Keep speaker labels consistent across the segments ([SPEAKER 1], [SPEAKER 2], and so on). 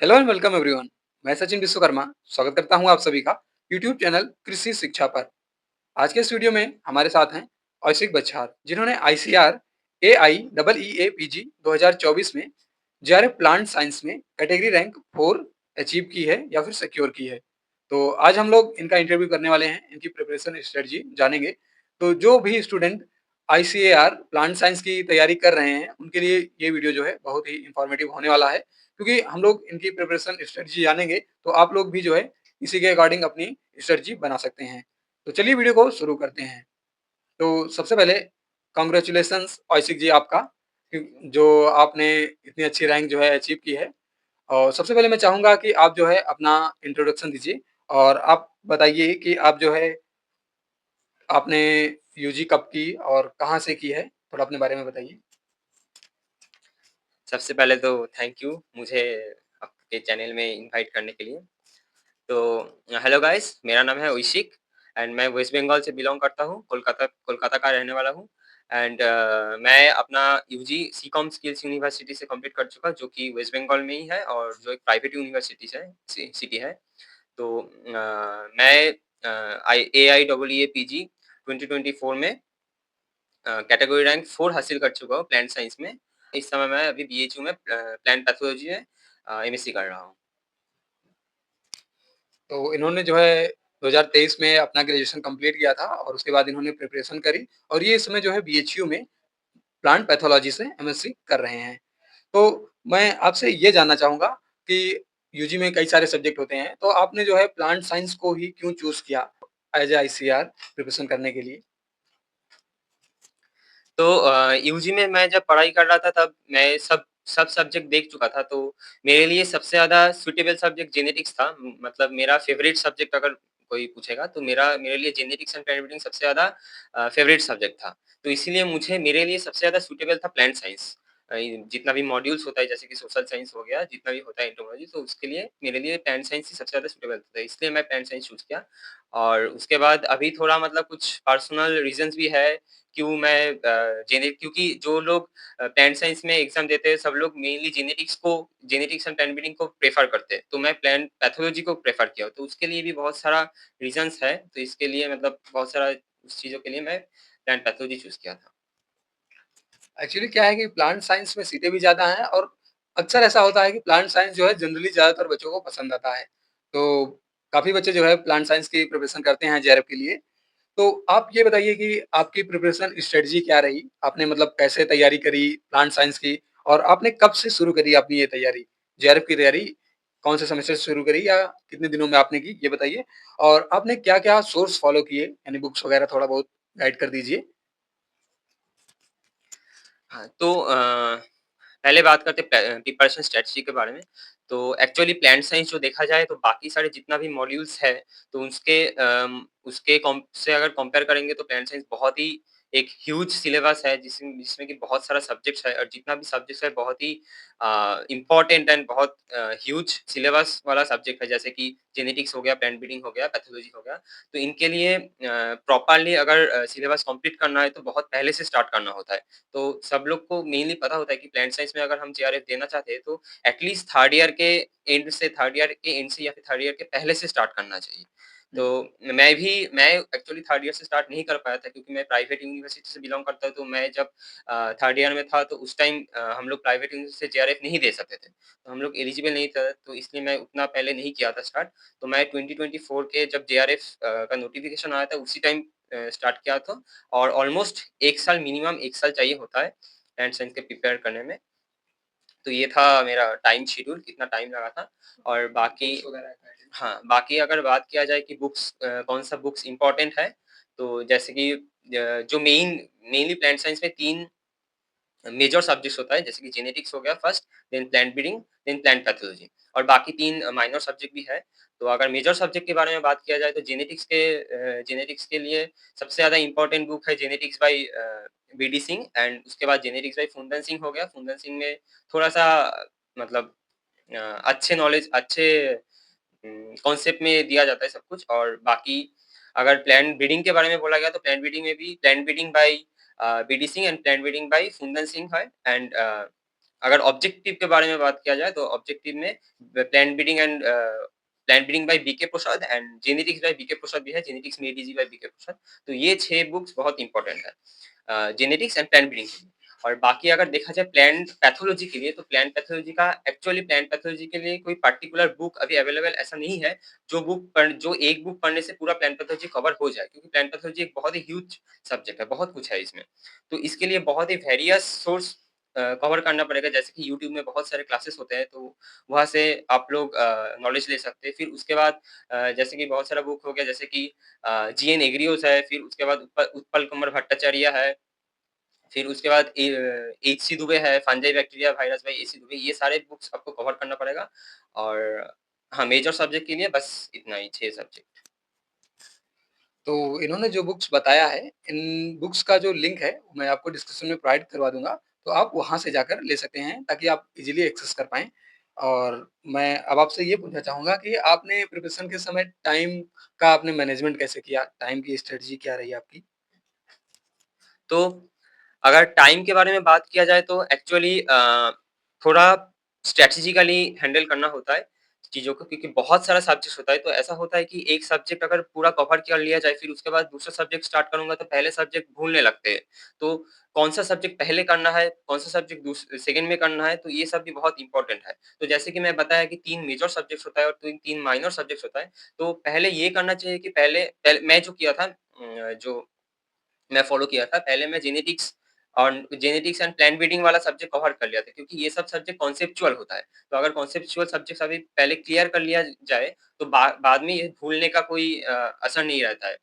[SPEAKER 1] Hello and welcome everyone. मैं सचिन विश्वकर्मा स्वागत करता हूं आप सभी का यूट्यूब चैनल कृषि शिक्षा पर। आज के इस वीडियो में हमारे साथ हैं औशिक बच्छार, जिन्होंने आईसीआर AIEEE PG 2024 में जेआरएफ प्लांट साइंस में कैटेगरी रैंक 4 अचीव की है या फिर सिक्योर की है। तो आज हम लोग इनका इंटरव्यू करने वाले हैं, इनकी प्रिपरेशन स्ट्रेटजी जानेंगे। तो जो भी स्टूडेंट आईसीएआर प्लांट साइंस की तैयारी कर रहे हैं, उनके लिए ये वीडियो जो है बहुत ही इंफॉर्मेटिव होने वाला है, क्योंकि हम लोग इनकी प्रिपरेशन स्ट्रेटजी जानेंगे तो आप लोग भी जो है इसी के अकॉर्डिंग अपनी स्ट्रेटजी बना सकते हैं। तो चलिए वीडियो को शुरू करते हैं। तो सबसे पहले कांग्रेचुलेशंस औशिक जी आपका, जो आपने इतनी अच्छी रैंक जो है अचीव की है। और सबसे पहले मैं चाहूँगा कि आप जो है अपना इंट्रोडक्शन दीजिए और आप बताइए कि आप जो है आपने यूजी कब की और कहाँ से की है? थोड़ा अपने बारे में बताइए।
[SPEAKER 2] सबसे पहले तो थैंक यू मुझे आपके चैनल में इनवाइट करने के लिए। तो हेलो गाइस, मेरा नाम है ओइशिक एंड मैं वेस्ट बंगाल से बिलॉन्ग करता हूँ। कोलकाता कोलकाता का रहने वाला हूँ एंड मैं अपना यूजी सीकॉम स्किल्स यूनिवर्सिटी से कंप्लीट कर चुका, जो कि वेस्ट बंगाल में ही है और जो एक प्राइवेट यूनिवर्सिटी है, सिटी है। तो मैं AIEEE PG 2024 में कैटेगरी रैंक 4 हासिल कर चुका हूँ प्लांट साइंस में। इस समय मैं अभी बीएचयू में प्लांट पैथोलॉजी में एमएससी कर रहा हूँ।
[SPEAKER 1] तो इन्होंने जो है 2023 में अपना ग्रेजुएशन कंप्लीट किया था और उसके बाद इन्होंने प्रिपरेशन करी और ये इस समय जो है बीएचयू में प्लांट पैथोलॉजी से एमएससी कर रहे हैं। तो मैं आपसे ये जानना चाहूँगा कि यूजी में कई सारे सब्जेक्ट होते हैं, तो आपने जो है प्लांट साइंस को ही क्यों चूज़ किया एज़ अ आईसीआर प्रिपरेशन करने के लिए?
[SPEAKER 2] तो यूजी में मैं जब पढ़ाई कर रहा था तब मैं सब सब सब्जेक्ट देख चुका था, तो मेरे लिए सबसे ज़्यादा सूटेबल सब्जेक्ट जेनेटिक्स था। मतलब मेरा फ़ेवरेट सब्जेक्ट अगर कोई पूछेगा तो मेरे लिए जेनेटिक्स एंड प्लांट ब्रीडिंग सबसे ज़्यादा फ़ेवरेट सब्जेक्ट था। तो इसीलिए मेरे लिए सबसे ज़्यादा सूटेबल था प्लांट साइंस। जितना भी मॉड्यूल्स होता है जैसे कि सोशल साइंस हो गया, जितना भी होता है एंटोमोलॉजी, तो उसके लिए मेरे लिए प्लांट साइंस ही सबसे ज़्यादा सूटेबल था। इसलिए मैं प्लांट साइंस चूज़ किया और उसके बाद अभी थोड़ा मतलब कुछ पर्सनल रीज़न्स भी है क्यों मैं क्योंकि जो लोग प्लांट साइंस में एग्ज़ाम देते हैं, सब लोग mainly genetics and plant breeding को प्रेफ़र करते हैं। तो मैं प्लांट पैथोलॉजी को प्रेफ़र किया, तो उसके लिए भी बहुत सारा रीज़न्स है। तो इसके लिए मतलब बहुत सारा उस चीज़ों के लिए मैं प्लांट पैथोलॉजी चूज़ किया था।
[SPEAKER 1] एक्चुअली क्या है कि प्लांट साइंस में सीटें भी ज़्यादा हैं और अक्सर ऐसा होता है कि प्लांट साइंस जो है जनरली ज़्यादातर बच्चों को पसंद आता है। तो काफ़ी बच्चे जो है प्लांट साइंस की प्रिपरेशन करते हैं जेआरएफ के लिए। तो आप ये बताइए कि आपकी प्रिपरेशन स्ट्रेटजी क्या रही? आपने मतलब कैसे तैयारी करी प्लांट साइंस की और आपने कब से शुरू करी अपनी ये तैयारी? जेआरएफ की तैयारी कौन से सेमेस्टर से शुरू करी या कितने दिनों में आपने की, ये बताइए? और आपने क्या-क्या सोर्स फॉलो किए? यानी बुक्स वगैरह थोड़ा बहुत गाइड कर दीजिए।
[SPEAKER 2] हाँ, तो पहले बात करते हैं प्रिपरेशन स्ट्रैटेजी के बारे में। तो एक्चुअली प्लांट साइंस जो देखा जाए तो बाकी सारे जितना भी मॉड्यूल्स है, तो उसके से अगर कंपेयर करेंगे तो प्लांट साइंस बहुत ही एक ह्यूज सिलेबस है जिसमें जिसमें कि बहुत सारा सब्जेक्ट्स है और जितना भी सब्जेक्ट्स है बहुत ही इम्पोर्टेंट एंड बहुत ह्यूज सिलेबस वाला सब्जेक्ट है, जैसे कि जेनेटिक्स हो गया, प्लांट ब्रीडिंग हो गया, पैथोलॉजी हो गया। तो इनके लिए प्रॉपर्ली अगर सिलेबस कंप्लीट करना है तो बहुत पहले से स्टार्ट करना होता है। तो सब लोग को मेनली पता होता है कि प्लांट साइंस में अगर हम जेआरएफ देना चाहते हैं तो एटलीस्ट थर्ड ईयर के एंड से या फिर थर्ड ईयर के पहले से स्टार्ट करना चाहिए। तो मैं एक्चुअली थर्ड ईयर से स्टार्ट नहीं कर पाया था क्योंकि मैं प्राइवेट यूनिवर्सिटी से बिलॉन्ग करता हूँ, तो मैं जब थर्ड ईयर में था तो उस टाइम हम लोग प्राइवेट यूनिवर्सिटी से जेआरएफ नहीं दे सकते थे। तो हम लोग एलिजिबल नहीं थे, तो इसलिए मैं उतना पहले नहीं किया था स्टार्ट। तो मैं 2024 के जब जेआरएफ का नोटिफ़िकेशन आया था उसी टाइम स्टार्ट किया था और ऑलमोस्ट 1 साल मिनिमम 1 साल चाहिए होता है प्लांट साइंस के प्रिपेयर करने में। तो ये था मेरा टाइम शेड्यूल, कितना टाइम लगा था और बाकी
[SPEAKER 1] बुक्स वगैरह का आइडिया?
[SPEAKER 2] हाँ, बाकी अगर बात किया जाए कि कौन-सा बुक्स इम्पोर्टेंट है, तो जैसे कि जो मेनली प्लांट साइंस में 3 मेजर सब्जेक्ट्स होता है, जैसे कि जेनेटिक्स हो गया first, then plant breeding, then plant pathology और बाकी 3 माइनर सब्जेक्ट भी है। तो अगर मेजर सब्जेक्ट के बारे में बात किया जाए तो जेनेटिक्स के लिए सबसे ज़्यादा इम्पोर्टेंट बुक है genetics by BD Singh and उसके बाद जेनेटिक्स बाय फुंदन सिंह हो गया। फुंदन सिंह में थोड़ा-सा मतलब अच्छे कॉन्सेप्ट में दिया जाता है सब कुछ और बाकी अगर प्लांट ब्रीडिंग के बारे में बोला गया तो प्लांट ब्रीडिंग में भी plant breeding by BD Singh and plant breeding by Phundan Singh है एंड अगर ऑब्जेक्टिव के बारे में बात किया जाए तो ऑब्जेक्टिव में plant breeding by B K Prasad and genetics by B K Prasad भी है, genetics made easy by B K Prasad. तो ये 6 बुक्स बहुत इंपॉर्टेंट है जेनेटिक्स एंड प्लांट ब्रीडिंग के लिए। और बाकी अगर देखा जाए प्लांट पैथोलॉजी के लिए, तो प्लांट पैथोलॉजी का एक्चुअली प्लांट पैथोलॉजी के लिए कोई पर्टिकुलर बुक अभी अवेलेबल ऐसा नहीं है, जो एक बुक पढ़ने से पूरा प्लांट पैथोलॉजी कवर हो जाए, क्योंकि प्लांट पैथोलॉजी एक बहुत ही ह्यूज सब्जेक्ट है, बहुत कुछ है इसमें। तो इसके लिए बहुत ही वेरियस सोर्स कवर करना पड़ेगा, जैसे कि यूट्यूब में बहुत सारे क्लासेस होते हैं, तो वहाँ से आप लोग नॉलेज ले सकते हैं। फिर उसके बाद जैसे कि बहुत सारा बुक हो गया, जैसे कि जीएन एग्रीओस है, फिर उसके बाद उत्पल कुमार भट्टाचार्य है, फिर उसके बाद एचसी दुबे है, fungi bacteria virus bye HC Dubey, ये सारे बुक्स आपको कवर करना पड़ेगा। और हाँ, मेजर सब्जेक्ट के लिए बस इतना ही 6 सब्जेक्ट।
[SPEAKER 1] तो इन्होंने जो बुक्स बताया है, इन बुक्स का जो लिंक है, वो मैं आपको डिस्क्रिप्शन में प्रोवाइड करवा दूँगा, तो आप वहाँ से जाकर ले सकते हैं, ताकि आप इज़िली एक्सेस कर पाएँ। और मैं अब आपसे ये पूछना चाहूँगा कि आपने प्रिपरेशन के समय टाइम का आपने मैनेजमेंट कैसे किया? टाइम की स्ट्रैटेजी क्या रही आपकी?
[SPEAKER 2] तो अगर टाइम के बारे में बात किया जाए तो एक्चुअली थोड़ा स्ट्रैटेजिकली हैंडल करना होता है चीज़ों को, क्योंकि बहुत सारा सब्जेक्ट्स होता है, तो ऐसा होता है कि एक सब्जेक्ट अगर पूरा कवर कर लिया जाए, फिर उसके बाद दूसरा सब्जेक्ट स्टार्ट करूँगा तो पहले सब्जेक्ट भूलने लगते हैं। तो कौन-सा सब्जेक्ट पहले करना है, कौन-सा सब्जेक्ट सेकंड में करना है, तो ये सब भी बहुत इम्पोर्टेंट है। तो जैसे कि मैं बताया कि 3 मेजर सब्जेक्ट्स होता है और 3 माइनर सब्जेक्ट्स होता है, तो पहले ये करना चाहिए कि पहले पहले मैं जो किया था जो मैं फ़ॉलो किया था। पहले मैं जेनेटिक्स एंड प्लांट ब्रीडिंग वाला सब्जेक्ट कवर कर लिया था, क्योंकि ये सब सब्जेक्ट कॉन्सेप्चुअल होता है। तो अगर कॉन्सेप्चुअल सब्जेक्ट्स अभी पहले क्लियर कर लिया जाए, तो बाद में ये भूलने का कोई असर नहीं रहता है।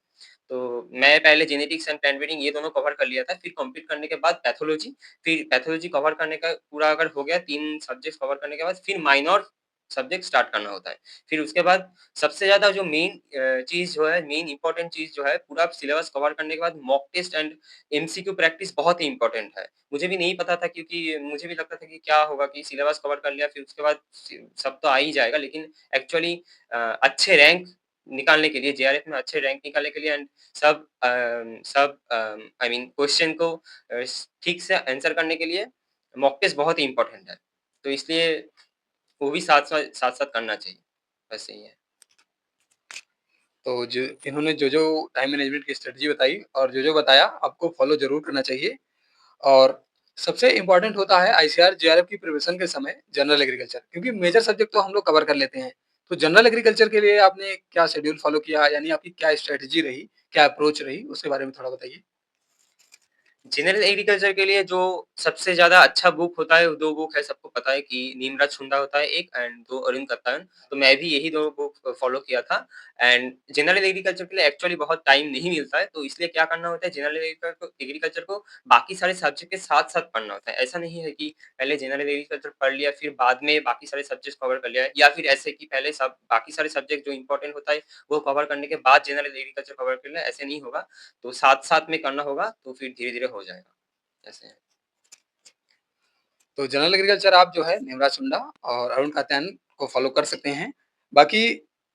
[SPEAKER 2] तो मैं पहले जेनेटिक्स एंड प्लांट ब्रीडिंग ये दोनों कवर कर लिया था, फिर कंप्लीट करने के बाद पैथोलॉजी, फिर पैथोलॉजी कवर करने का पूरा अगर हो गया 3 सब्जेक्ट्स कवर करने के बाद फिर माइनर सब्जेक्ट स्टार्ट करना होता है। फिर उसके बाद सबसे ज़्यादा जो मेन चीज़ जो है, मेन इम्पोर्टेंट चीज़ जो है, पूरा सिलेबस कवर करने के बाद mock test and MCQ practice बहुत ही इम्पोर्टेंट है। मुझे भी नहीं पता था, क्योंकि मुझे भी लगता था कि क्या होगा कि सिलेबस कवर कर लिया फिर उसके बाद सब तो आ ही जाएगा, लेकिन एक्चुअली अच्छे रैंक निकालने के लिए, जेआरएफ में अच्छे रैंक निकालने के लिए एंड सब आई मीन क्वेश्चन को ठीक से आंसर करने के लिए मॉक टेस्ट बहुत ही इम्पोर्टेंट है। तो इसलिए वो भी साथ-साथ करना चाहिए। बस यही है।
[SPEAKER 1] तो जो इन्होंने जो-जो टाइम मैनेजमेंट की स्ट्रैटेजी बताई और जो-जो बताया, आपको फ़ॉलो ज़रूर करना चाहिए। और सबसे इम्पोर्टेंट होता है आईसीआर, जेआरएफ की प्रिपरेशन के समय जनरल एग्रीकल्चर, क्योंकि मेजर सब्जेक्ट तो हम लोग कवर कर लेते हैं। तो जनरल एग्रीकल्चर के लिए आपने क्या शेड्यूल फ़ॉलो किया? यानी आपकी क्या स्ट्रैटेजी रही, क्या अप्रोच रही? उसके बारे में थोड़ा बताइए।
[SPEAKER 2] जनरल एग्रीकल्चर के लिए जो सबसे ज़्यादा अच्छा बुक होता है, वो 2 बुक है, सबको पता है कि नीमराज सुंडा होता है एक एंड 2 अरुण कप्तान। तो मैं भी यही 2 बुक फ़ॉलो किया था एंड जनरल एग्रीकल्चर के लिए एक्चुअली बहुत टाइम नहीं मिलता है, तो इसलिए क्या करना होता है, जनरल एग्रीकल्चर को बाकी सारे सब्जेक्ट के साथ-साथ पढ़ना होता है। ऐसा नहीं है कि पहले जनरल एग्रीकल्चर पढ़ लिया, फिर बाद में बाकी सारे सब्जेक्ट्स कवर कर लिया, या फिर ऐसे कि पहले सब बाकी सारे सब्जेक्ट जो इम्पोर्टेंट होता है, वो कवर करने के बाद जनरल एग्रीकल्चर कवर कर लिया, ऐसे नहीं होगा। तो साथ-साथ में करना होगा, तो फिर धीरे-धीरे हो जाएगा। ऐसे है।
[SPEAKER 1] तो जनरल एग्रीकल्चर आप जो है निमराज सुंडा और अरुण खातियान को फ़ॉलो कर सकते हैं। बाकी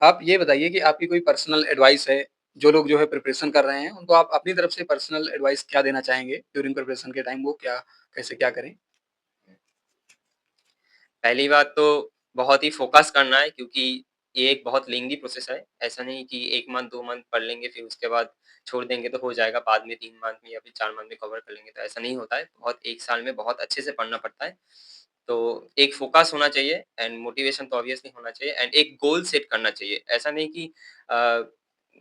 [SPEAKER 1] आप ये बताइए कि आपकी कोई पर्सनल एडवाइस है, जो लोग जो है प्रिपरेशन कर रहे हैं, उनको आप अपनी तरफ से पर्सनल एडवाइस क्या देना चाहेंगे? ड्यूरिंग प्रिपरेशन के टाइम वो क्या कैसे क्या करें?
[SPEAKER 2] पहली बात तो बहुत ही फ़ोकस करना है, क्योंकि ये एक बहुत लेंदी प्रोसेस है। ऐसा नहीं कि 1 मंथ, 2 मंथ पढ़ लेंगे फिर उसके बाद छोड़ देंगे तो हो जाएगा, बाद में 3 मंथ में या फिर 4 मंथ में कवर कर लेंगे, तो ऐसा नहीं होता है। बहुत 1 साल में बहुत अच्छे से पढ़ना पड़ता है। तो एक फ़ोकस होना चाहिए एंड मोटिवेशन तो ऑब्वियसली होना चाहिए एंड एक गोल सेट करना चाहिए। ऐसा नहीं कि अ,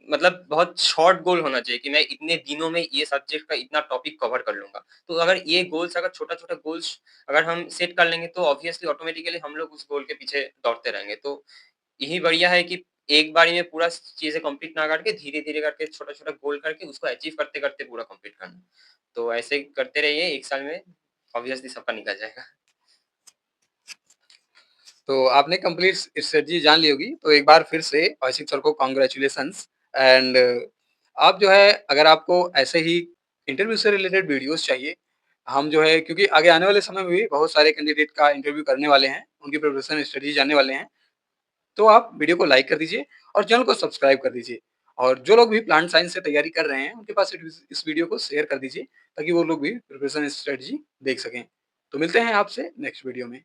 [SPEAKER 2] मतलब बहुत शॉर्ट गोल होना चाहिए कि मैं इतने दिनों में ये सब्जेक्ट का इतना टॉपिक कवर कर लूँगा। तो अगर ये गोल्स, अगर छोटा-छोटा गोल्स अगर हम सेट कर लेंगे, तो ऑब्वियसली ऑटोमैटिकली हम लोग उस गोल के पीछे दौड़ते रहेंगे। तो यही बढ़िया है कि एक बारी में पूरा चीज़ें कंप्लीट ना करके धीरे-धीरे करके छोटा-छोटा गोल करके उसको अचीव करते-करते पूरा कंप्लीट करना। तो ऐसे करते रहिए, 1 साल में ऑब्वियसली सबका निकल जाएगा।
[SPEAKER 1] तो आपने कंप्लीट स्ट्रेटजी जान ली होगी, तो एक बार फिर से आशिक सर को कांग्रेचुलेशंस। एंड आप जो है अगर आपको ऐसे ही इंटरव्यू से रिलेटेड वीडियोज़ चाहिए, हम जो है क्योंकि आगे आने वाले समय में भी बहुत सारे कैंडिडेट का इंटरव्यू करने वाले हैं, उनकी प्रिपरेशन स्ट्रेटजी जानने वाले हैं। तो आप वीडियो को लाइक कर दीजिए और चैनल को सब्सक्राइब कर दीजिए। और जो लोग भी प्लांट साइंस से तैयारी कर रहे हैं, उनके पास इस वीडियो को शेयर कर दीजिए, ताकि वो लोग भी प्रिपरेशन स्ट्रेटजी देख सकें। तो मिलते हैं आपसे नेक्स्ट वीडियो में।